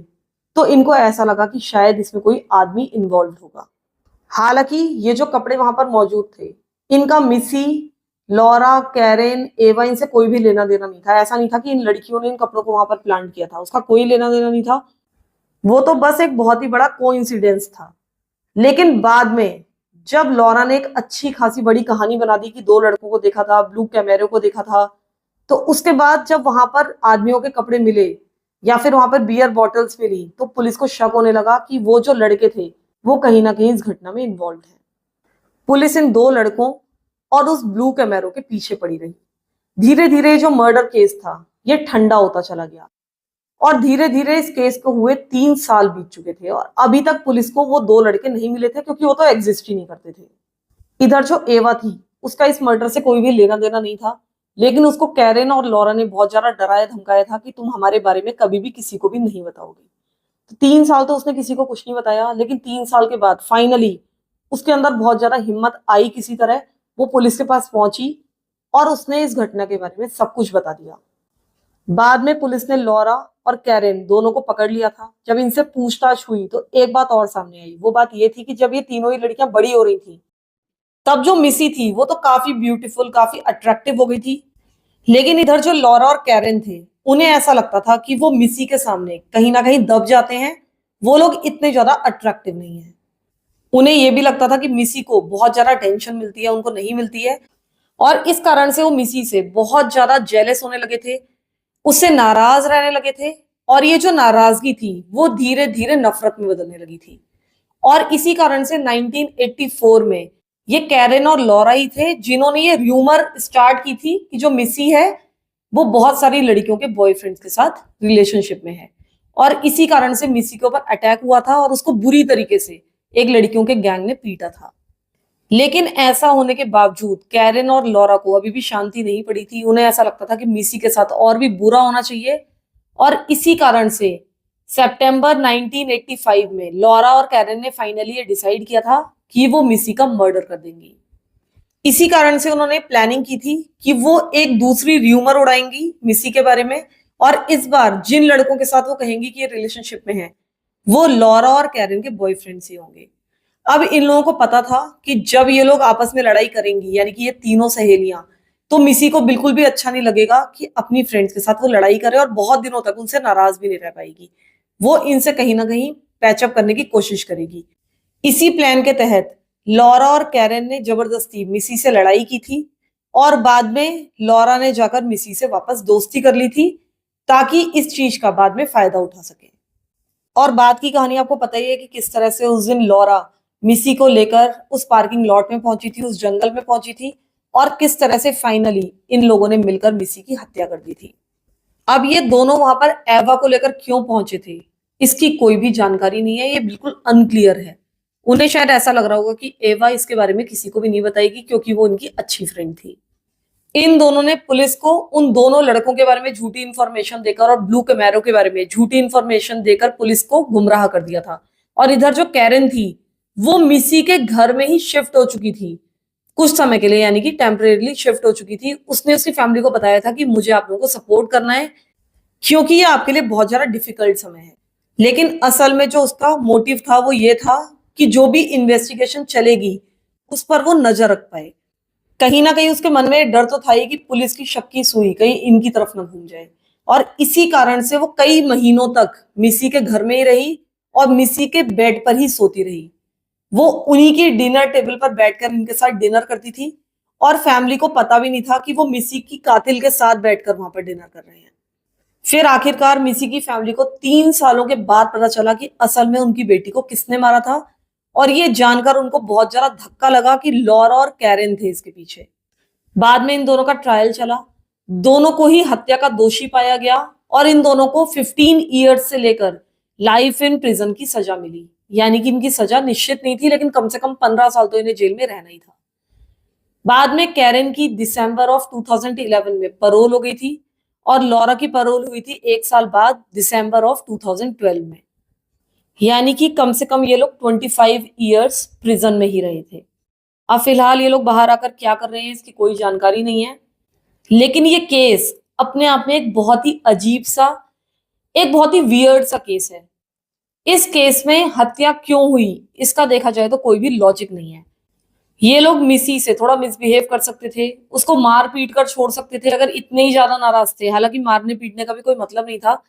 तो इनको ऐसा लगा कि शायद इसमें कोई आदमी इन्वॉल्व होगा। हालांकि ये जो कपड़े वहां पर मौजूद थे, इनका मिसी, लॉरा, कैरेन, एवा इनसे कोई भी लेना देना नहीं था। ऐसा नहीं था कि इन लड़कियों ने इन कपड़ों को वहां पर प्लांट किया था, उसका कोई लेना देना नहीं था। वो तो बस एक बहुत ही बड़ा कोइंसिडेंस था। लेकिन बाद में जब लॉरा ने एक अच्छी खासी बड़ी कहानी बना दी कि 2 लड़कों को देखा था, ब्लू कैमेरो को देखा था, तो उसके बाद जब वहां पर आदमियों के कपड़े मिले या फिर वहां पर बियर बॉटल्स मिली तो पुलिस को शक होने लगा कि वो जो लड़के थे वो कहीं ना कहीं इस घटना में इन्वॉल्व है। पुलिस इन 2 लड़कों और उस ब्लू कैमेरो के पीछे पड़ी रही। धीरे धीरे जो मर्डर केस था ये ठंडा होता चला गया और धीरे धीरे इस केस को हुए 3 साल बीत चुके थे और अभी तक पुलिस को वो 2 लड़के नहीं मिले थे, क्योंकि वो तो एग्जिस्ट ही नहीं करते थे। इधर जो एवा थी उसका इस मर्डर से कोई भी लेना देना नहीं था, लेकिन उसको कैरेन और लॉरा ने बहुत ज्यादा डराया धमकाया था कि तुम हमारे बारे में कभी भी किसी को भी नहीं बताओगे। तो 3 साल तो उसने किसी को कुछ नहीं बताया, लेकिन 3 साल के बाद फाइनली उसके अंदर बहुत ज्यादा हिम्मत आई, किसी तरह वो पुलिस के पास पहुंची और उसने इस घटना के बारे में सब कुछ बता दिया। बाद में पुलिस ने लॉरा और कैरेन दोनों को पकड़ लिया था। जब इनसे पूछताछ हुई तो एक बात और सामने आई। वो बात ये थी कि जब ये तीनों ही लड़कियां बड़ी हो रही थी तब जो मिसी थी वो तो काफी ब्यूटीफुल, काफी अट्रैक्टिव हो गई थी, लेकिन इधर जो लॉरा और कैरेन थे उन्हें ऐसा लगता था कि वो मिसी के सामने कहीं ना कहीं दब जाते हैं, वो लोग इतने ज्यादा अट्रैक्टिव नहीं है। उन्हें यह भी लगता था कि मिसी को बहुत ज्यादा टेंशन मिलती है, उनको नहीं मिलती है, और इस कारण से वो मिसी से बहुत ज्यादा जेलस होने लगे थे, उससे नाराज रहने लगे थे और ये जो नाराजगी थी वो धीरे धीरे नफरत में बदलने लगी थी। और इसी कारण से 1984 में ये कैरेन और लॉरा ही थे जिन्होंने ये र्यूमर स्टार्ट की थी कि जो मिसी है वो बहुत सारी लड़कियों के बॉयफ्रेंड्स के साथ रिलेशनशिप में है, और इसी कारण से मिसी के ऊपर अटैक हुआ था और उसको बुरी तरीके से एक लड़कियों के गैंग ने पीटा था। लेकिन ऐसा होने के बावजूद कैरेन और लॉरा को अभी भी शांति नहीं पड़ी थी। उन्हें ऐसा लगता था कि मिसी के साथ और भी बुरा होना चाहिए, और इसी कारण से सितंबर 1985 में लॉरा और कैरेन ने फाइनली ये डिसाइड किया था कि वो मिसी का मर्डर कर देंगी। इसी कारण से उन्होंने प्लानिंग की थी कि वो एक दूसरी र्यूमर उड़ाएंगी मिसी के बारे में, और इस बार जिन लड़कों के साथ वो कहेंगी कि ये रिलेशनशिप में है वो लॉरा और कैरेन के बॉयफ्रेंड्स ही होंगे। अब इन लोगों को पता था कि जब ये लोग आपस में लड़ाई करेंगी, यानी कि ये तीनों सहेलियां, तो मिसी को बिल्कुल भी अच्छा नहीं लगेगा कि अपनी फ्रेंड्स के साथ वो लड़ाई करे और बहुत दिनों तक उनसे नाराज भी नहीं रह पाएगी। वो इनसे कहीं ना कहीं पैचअप करने की कोशिश करेगी। इसी प्लान के तहत लॉरा और कैरेन ने जबरदस्ती मिसी से लड़ाई की थी और बाद में लॉरा ने जाकर मिसी से वापस दोस्ती कर ली थी ताकि इस चीज का बाद में फायदा उठा सके। और बाद की कहानी आपको पता ही है कि किस तरह से उस दिन लॉरा मिसी को लेकर उस पार्किंग लॉट में पहुंची थी, उस जंगल में पहुंची थी, और किस तरह से फाइनली इन लोगों ने मिलकर मिसी की हत्या कर दी थी। अब ये दोनों वहां पर एवा को लेकर क्यों पहुंचे थे इसकी कोई भी जानकारी नहीं है, ये बिल्कुल अनक्लियर है। उन्हें शायद ऐसा लग रहा होगा कि एवा इसके बारे में किसी को भी नहीं बताएगी क्योंकि वो उनकी अच्छी फ्रेंड थी। इन दोनों ने पुलिस को उन दोनों लड़कों के बारे में झूठी इंफॉर्मेशन देकर और ब्लू कैमेरो के बारे में झूठी इंफॉर्मेशन देकर पुलिस को गुमराह कर दिया था। और इधर जो कैरेन थी वो मिसी के घर में ही शिफ्ट हो चुकी थी कुछ समय के लिए, यानी कि टेम्परेरीली शिफ्ट हो चुकी थी। उसने उसकी फैमिली को बताया था कि मुझे आप लोगों को सपोर्ट करना है क्योंकि ये आपके लिए बहुत ज्यादा डिफिकल्ट समय है। लेकिन असल में जो उसका मोटिव था वो ये था कि जो भी इन्वेस्टिगेशन चलेगी उस पर वो नजर रख पाए, कहीं ना कहीं उसके मन में डर तो था ही कि पुलिस की शक की सुई कहीं इनकी तरफ न घूम जाए, और इसी कारण से वो कई महीनों तक मिसी के घर में ही रही और मिसी के बेड पर ही सोती रही। वो उन्हीं की डिनर टेबल पर बैठकर इनके साथ डिनर करती थी, और फैमिली को पता भी नहीं था कि वो मिसी की कातिल के साथ बैठकर वहां पर डिनर कर रहे हैं। फिर आखिरकार मिसी की फैमिली को 3 सालों के बाद पता चला कि असल में उनकी बेटी को किसने मारा था, और ये जानकर उनको बहुत ज्यादा धक्का लगा कि लॉरा और कैरेन थे इसके पीछे। बाद में इन दोनों का ट्रायल चला, दोनों को ही हत्या का दोषी पाया गया, और इन दोनों को 15 ईयर्स से लेकर लाइफ इन प्रिजन की सजा मिली। यानी कि इनकी सजा निश्चित नहीं थी, लेकिन कम से कम 15 साल तो इन्हें जेल में रहना ही था। बाद में कैरेन की दिसंबर ऑफ 2011 में परोल हो गई थी, और लॉरा की परोल हुई थी 1 साल बाद दिसंबर ऑफ 2012 में। यानी कि कम से कम ये लोग 25 ईयर्स प्रिजन में ही रहे थे। अब फिलहाल ये लोग बाहर आकर क्या कर रहे हैं इसकी कोई जानकारी नहीं है, लेकिन ये केस अपने आप में एक बहुत ही अजीब सा, एक बहुत ही वियर्ड सा केस है। इस केस में हत्या क्यों हुई इसका देखा जाए तो कोई भी लॉजिक नहीं है। ये लोग मिसी से थोड़ा मिसबिहेव कर सकते थे, उसको मार पीट कर छोड़ सकते थे अगर इतने ही ज्यादा नाराज थे। हालांकि मारने पीटने का भी कोई मतलब नहीं था,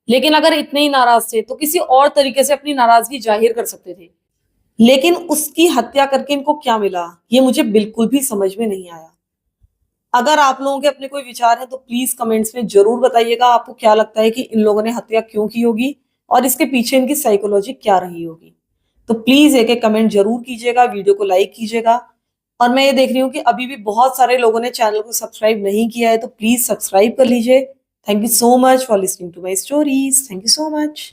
लेकिन अगर इतने ही नाराज थे तो किसी और तरीके से अपनी नाराजगी जाहिर कर सकते थे। लेकिन उसकी हत्या करके इनको क्या मिला, ये मुझे बिल्कुल भी समझ में नहीं आया। अगर आप लोगों के अपने कोई विचार है तो प्लीज कमेंट्स में जरूर बताइएगा, आपको क्या लगता है कि इन लोगों ने हत्या क्यों की होगी और इसके पीछे इनकी साइकोलॉजी क्या रही होगी। तो प्लीज एक एक कमेंट जरूर कीजिएगा, वीडियो को लाइक कीजिएगा। और मैं ये देख रही हूँ कि अभी भी बहुत सारे लोगों ने चैनल को सब्सक्राइब नहीं किया है, तो प्लीज सब्सक्राइब कर लीजिए। Thank you so much for listening to my stories. Thank you so much.